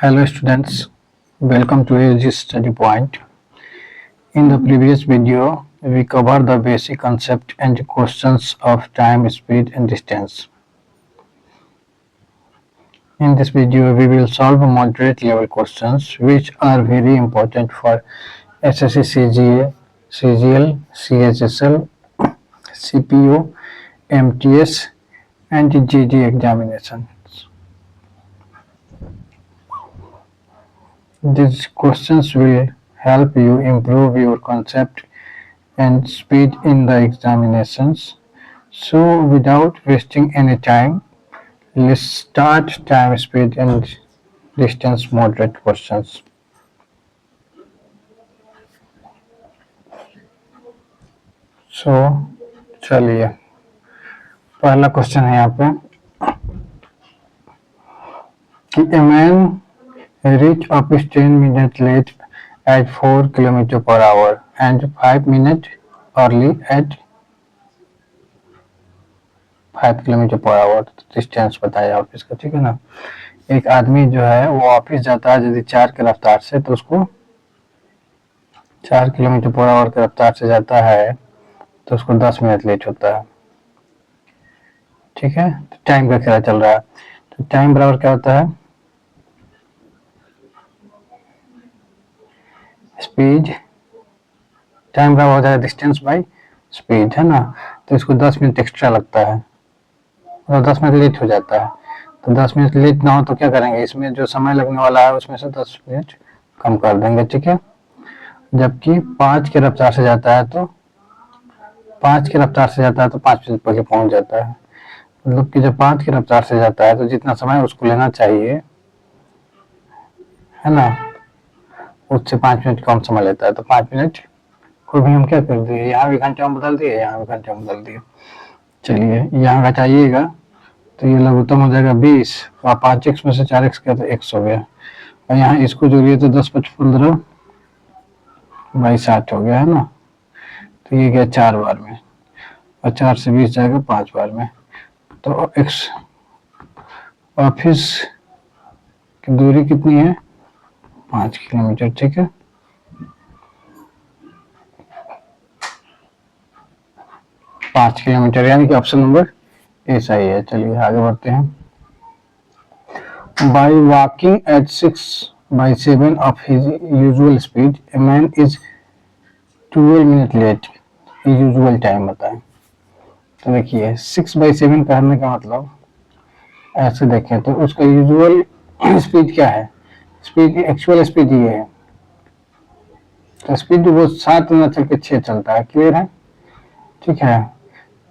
Hello students, welcome to AG Study Point. In the previous video, we covered the basic concept and questions of time, speed and distance. In this video, we will solve moderate level questions which are very important for SSC CGA, CGL, CHSL, CPO, MTS and JG examinations. These questions will help you improve your concept and speed in the examinations. So without wasting any time, let's start time, speed and distance moderate questions. So चलिए पहला question है यहाँ पे कि a man reach office 10 minutes late at 4 km per hour and 5 minutes early at 5 kilometre per our distance बताया office का, ठीक है ना। एक आदमी जो है वो ऑफिस जाता है यदि 4 की रफ्तार से, तो उसको 4 किलोमीटर पर आवर की रफ्तार से जाता है तो उसको 10 मिनट लेट होता है, ठीक है। तो टाइम का क्या चल रहा है, तो टाइम बराबर क्या होता है, स्पीड, टाइम बराबर हो जाएगा डिस्टेंस बाई स्पीड, है ना। तो इसको 10 मिनट एक्स्ट्रा लगता है और 10 मिनट लेट हो जाता है। तो 10 मिनट लेट ना हो तो क्या करेंगे, इसमें जो समय लगने वाला है उसमें से 10 मिनट कम कर देंगे, ठीक है। जबकि 5 की रफ्तार से जाता है तो 5 की रफ्तार से जाता है तो 5 मिनट पहले पहुंच जाता है। मतलब कि जब 5 की रफ्तार से जाता है तो जितना समय उसको लेना चाहिए, है ना, उससे 5 मिनट कम समय लेता है। तो 5 मिनट को भी हम क्या कर दिए, यहाँ भी घंटे में बदल दिए, यहाँ भी घंटे में बदल दिए। चलिए यहाँ घटाइएगा तो ये लघुत्तम हो जाएगा 20 और 5x में से 4x किया तो x हो गया, और यहाँ इसको जोड़िए तो 10 5 15 बाई 60 हो गया, है ना। तो ये गया 4 बार में और 4 से 20 जाएगा 5 बार में। तो x ऑफिस की दूरी कितनी है, 5 किलोमीटर, ठीक है। पाँच किलोमीटर, यानी कि ऑप्शन नंबर ए सही है। चलिए आगे बढ़ते हैं। By walking at 6/7 of his usual speed a man is 12 minute late, usual time बताएं। तो देखिए 6/7 कहने का मतलब ऐसे देखें तो उसका यूजुअल स्पीड क्या है, स्पीड एक्चुअल स्पीड ये है, तो स्पीड वो 7 ना चल के 6 चलता है, क्लियर है, ठीक है।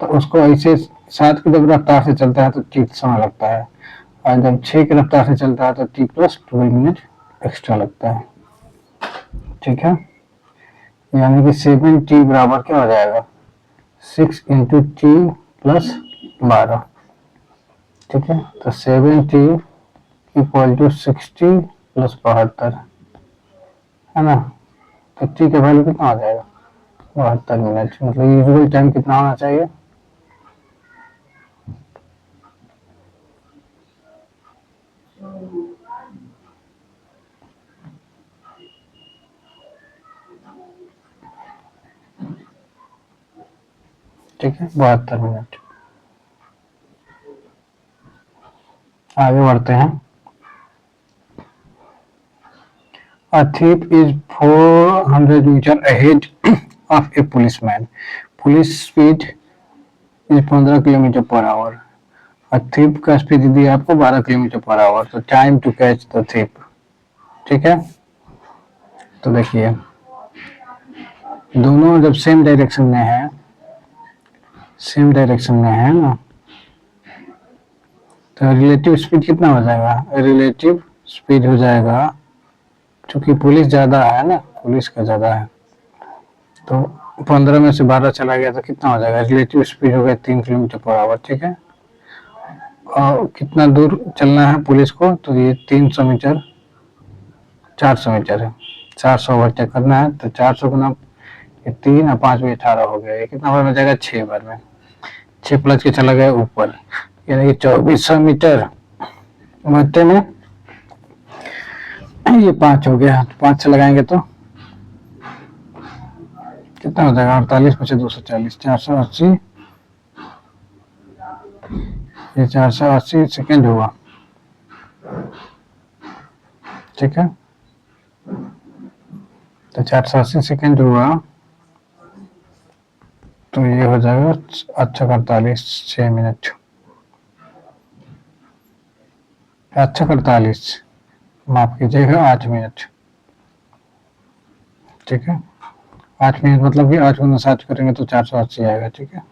तो उसको ऐसे 7 की जब रफ्तार से चलता है तो t समय लगता है, और जब 6 की रफ्तार से चलता है तो t + 12 मिनट एक्स्ट्रा लगता है, ठीक है। यानी कि 7t बराबर क्या हो जाएगा, 6 × t + 12, ठीक है। तो 7t = 60 + 72, है ना। तो t का वैल्यू कितना हो जाएगा, 72 मिनट। मतलब यूजुअल टाइम कितना होना चाहिए, ठीक है, 72 मिनट। आगे बढ़ते हैं। A thief is 400 meters ahead of a policeman. Police speed is 15 kilometre per hour. thief का स्पीड दी आपको 12 किलोमीटर पर आवर। तो time to catch the thief, ठीक है। तो देखिए दोनों जब सेम डायरेक्शन में है, सेम डायरेक्शन में है ना, तो रिलेटिव स्पीड कितना हो जाएगा, रिलेटिव स्पीड हो जाएगा, क्योंकि पुलिस ज्यादा है ना, पुलिस का ज्यादा है, तो 15 में से 12 चला गया तो कितना हो जाएगा, रिलेटिव स्पीड हो गया 3 किलोमीटर पर आवर, ठीक है। और कितना दूर चलना है पुलिस को, तो ये 300 मीटर 400 मीटर है, 400 ओवरटेक करना है। तो 400 गुना 3 और 5 में 18 हो गया, ये कितना बार में जाएगा, 6 बार में, 6 प्लस के चला गया ऊपर, यानी कि 2400 मीटर। घंटे में ये 5 हो गया, 5 से लगाएंगे तो कितना हो जाएगा, 48 बचे 240, 480, ये 480 सेकेंड हुआ, ठीक है। तो 480 सेकेंड हुआ, तो ये हो जाएगा 48, 6 मिनट, 48, माफ कीजिएगा 8 मिनट, ठीक है। 8 मिनट मतलब कि 8 गुना 7 करेंगे तो 480 आएगा, ठीक है।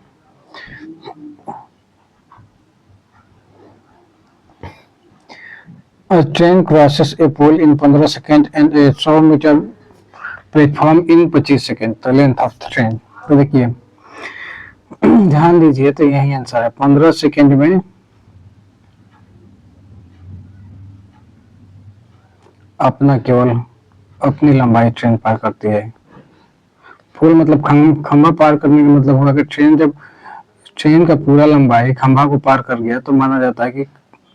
A train crosses a pole in 15 second and a 100 metre platform in 25 second, तो लेंथ ऑफ द ट्रेन। तो देखिए ध्यान दीजिए, तो यही आंसर है। 15 सेकेंड में अपना केवल अपनी लंबाई ट्रेन पार करती है। फुल मतलब खंभा पार करने का मतलब होगा कि ट्रेन जब ट्रेन का पूरा लंबाई खंभा को पार कर गया तो माना जाता है कि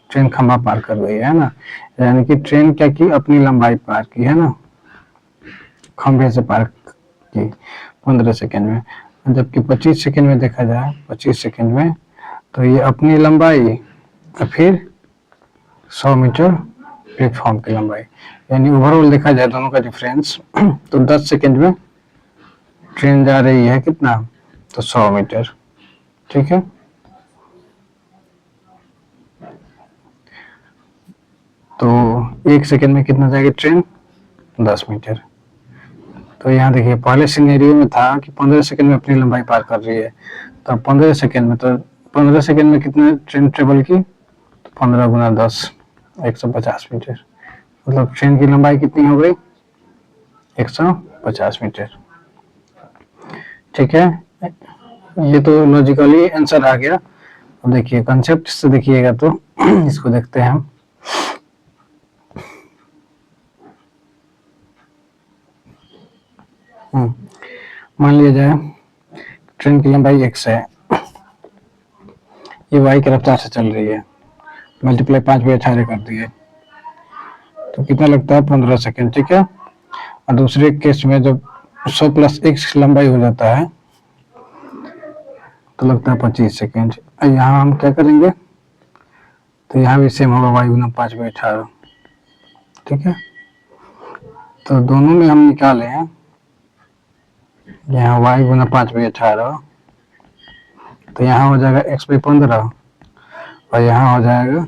ट्रेन खंभा पार कर गई है ना, यानी कि ट्रेन क्या की, अपनी लंबाई पार की है ना, खंभे से पार की 15 सेकेंड में। जबकि 25 सेकेंड में देखा जाए, 25 सेकेंड में तो ये अपनी लंबाई फिर 100 मीटर प्लेटफॉर्म की लंबाई, यानी ओवरऑल देखा जाए दोनों का डिफरेंस तो 10 सेकेंड में ट्रेन जा रही है कितना, तो 100 मीटर, ठीक है। तो 1 सेकेंड में कितना जाएगी ट्रेन, 10 मीटर। तो यहाँ देखिए पहले सिनेरियो में था कि 15 सेकेंड में अपनी लंबाई पार कर रही है, तो 15 सेकेंड में, तो 15 सेकेंड में कितने ट्रेन ट्रेवल की, तो 15 गुना 10, 150 मीटर, मतलब ट्रेन की लंबाई कितनी हो गई, 150 मीटर, ठीक है। ये तो लॉजिकली आंसर आ गया। अब देखिए कंसेप्ट से देखिएगा तो इसको देखते हैं हम। मान लिया जाए ट्रेन की लंबाई x है, ये y की रफ्तार से चल रही है, मल्टीप्लाई 5/18 कर दिए तो कितना लगता है, 15 सेकेंड, ठीक है। और दूसरे केस में जब 100 प्लस x लंबाई हो जाता है तो लगता है 25 सेकेंड। यहाँ हम क्या करेंगे, तो यहाँ भी सेम होगा, y गुना 5/18, ठीक है। तो दोनों में हम निकाले हैं, यहाँ y गुना 5/18, तो यहाँ हो जाएगा x/15 और यहाँ हो जाएगा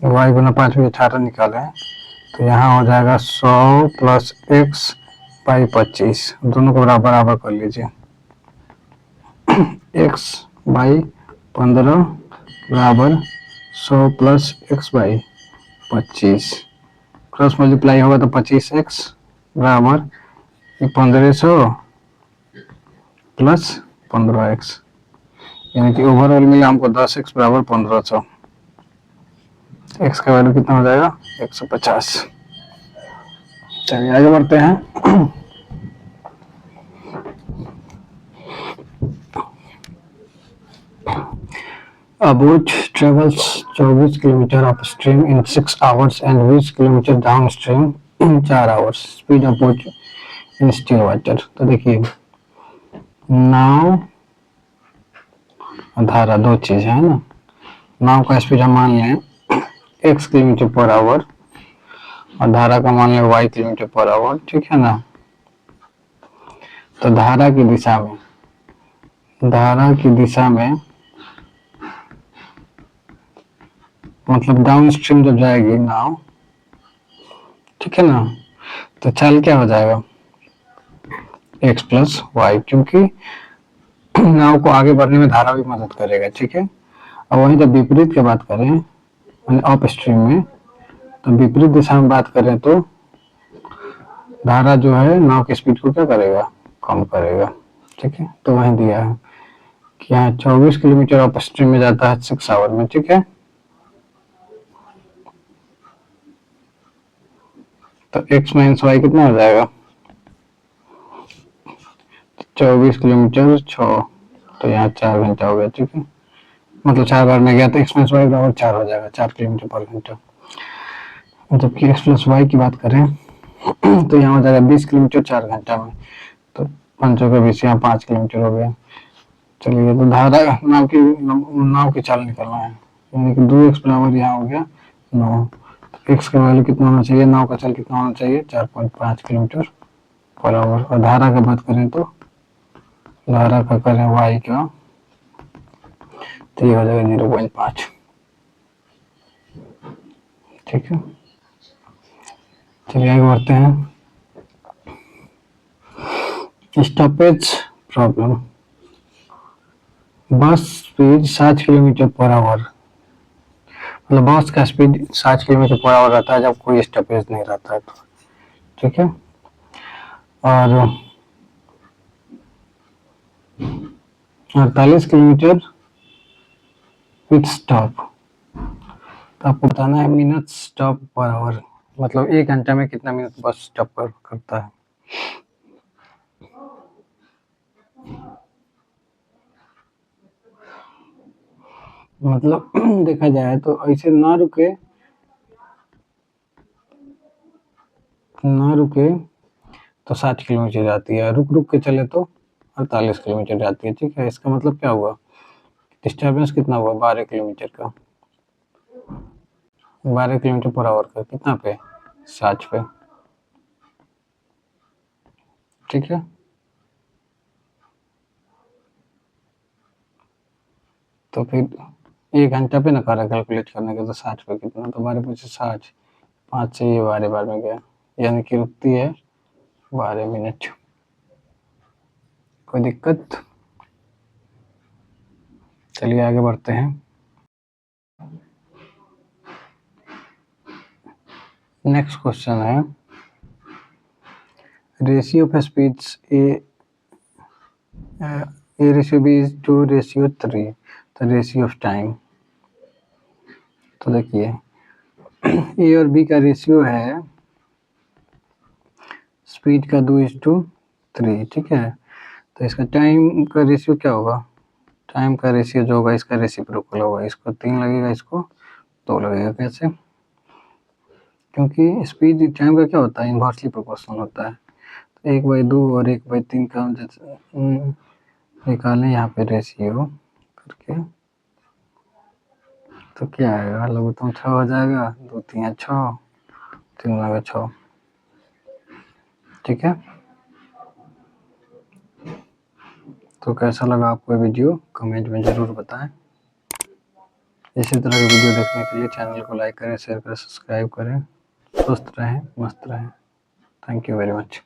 y गुना 5/18 निकाले तो यहाँ हो जाएगा 100 प्लस x/25, दोनों को बराबर कर लीजिए, x/15 बराबर 100 प्लस x/25, क्रॉस मल्टीप्लाई होगा तो 25x बराबर 1500 प्लस 15x, यानी कि ओवरऑल मिला हमको 10x बराबर 1500, x का वैल्यू कितना हो जाएगा, 150। चलिए आगे बढ़ते हैं। A boat travels 24 kilometre upstream in 6 hours and 20 kilometre downstream in 4 hours. Speed of boat in still water. तो देखिए नाव और धारा दो चीज है ना, नाव का स्पीड हम मान लें x किलोमीटर पर आवर और धारा का मान लें y किलोमीटर पर आवर, ठीक है ना। तो धारा की दिशा में मतलब डाउन स्ट्रीम जब जाएगी नाव, ठीक है ना, तो चाल क्या हो जाएगा, x प्लस वाई, क्योंकि नाव को आगे बढ़ने में धारा भी मदद करेगा, ठीक है। और वहीं जब विपरीत की बात करें यानी अप स्ट्रीम में, तो विपरीत दिशा में बात करें तो धारा जो है नाव की स्पीड को क्या करेगा, कम करेगा, ठीक है। तो वहीं दिया है कि यहाँ 24 किलोमीटर अप स्ट्रीम में जाता है 6 आवर में, ठीक है। तो x माइनस वाई कितना हो जाएगा, 24 किलोमीटर 6, तो यहाँ 4 घंटा हो गया, ठीक है। मतलब 4 बार में गया तो x माइनस वाई बराबर 4 हो जाएगा, 4 किलोमीटर पर घंटा। जबकि एक्स प्लस वाई की बात करें तो यहाँ हो जाएगा 20 किलोमीटर 4 घंटा में, तो 5 का 20 यहाँ 5 किलोमीटर हो गया। चलिए, तो धारा नाव की चाल निकलना है, यानी कि 2x बराबर यहाँ हो गया 9। तो x का वैल्यू कितना होना चाहिए, नाव का चाल कितना होना चाहिए, 4.5 किलोमीटर पर आवर। और धारा का बात करें तो धारा का करें y का, तो ये हो जाएगा 0.5। ठीक है, चलिए आगे बढ़ते हैं। Stoppage problem. बस स्पीड 60 किलोमीटर पर आवर, मतलब बस का स्पीड 60 किलोमीटर पर आवर रहता है जब कोई स्टॉपेज नहीं रहता है तो। ठीक है, और 48 किलोमीटर विथ स्टॉप। तो आपको बताना है मिनट स्टॉप पर आवर, मतलब 1 घंटा में कितना मिनट बस स्टॉप करता है। मतलब देखा जाए तो ऐसे ना रुके तो 60 किलोमीटर जाती है, रुक रुक के चले तो 48 किलोमीटर जाती है। ठीक है, इसका मतलब क्या हुआ, डिस्टर्बेंस कितना हुआ, 12 किलोमीटर का, 12 किलोमीटर पर आवर का, कितना पे, 60 पे। ठीक है, तो फिर 1 घंटा पे ना करा कैलकुलेट करने का, तो 60 पे कितना, तो 12 पीछे 60, 5 से ये 12 बार में गया, यानी कि रुकती है 12 मिनट। कोई दिक्कत? चलिए आगे बढ़ते हैं। नेक्स्ट क्वेश्चन है, ratio of speeds A ratio B is two ratio 3, तो रेशियो ऑफ टाइम। तो देखिए ए और बी का रेशियो है स्पीड का 2:3। ठीक है, तो इसका टाइम का रेशियो क्या होगा, टाइम का रेशियो जो होगा इसका रेसिप्रोकल होगा, इसको 3 लगेगा, इसको 2 लगेगा। कैसे, क्योंकि स्पीड टाइम का क्या होता है, इन्वर्सली प्रोपोर्शनल होता है। तो 1/2 और 1/3 का हम निकालें यहाँ पे रेशियो करके, तो क्या आएगा, लघुत्तम 6 हो जाएगा, 2 3 6, 3 6। ठीक है, तो कैसा लगा आपको वीडियो, कमेंट में ज़रूर बताएं। इसी तरह की वीडियो देखने के लिए चैनल को लाइक करें, शेयर करें, सब्सक्राइब करें। स्वस्थ रहें, मस्त रहें। Thank you very much.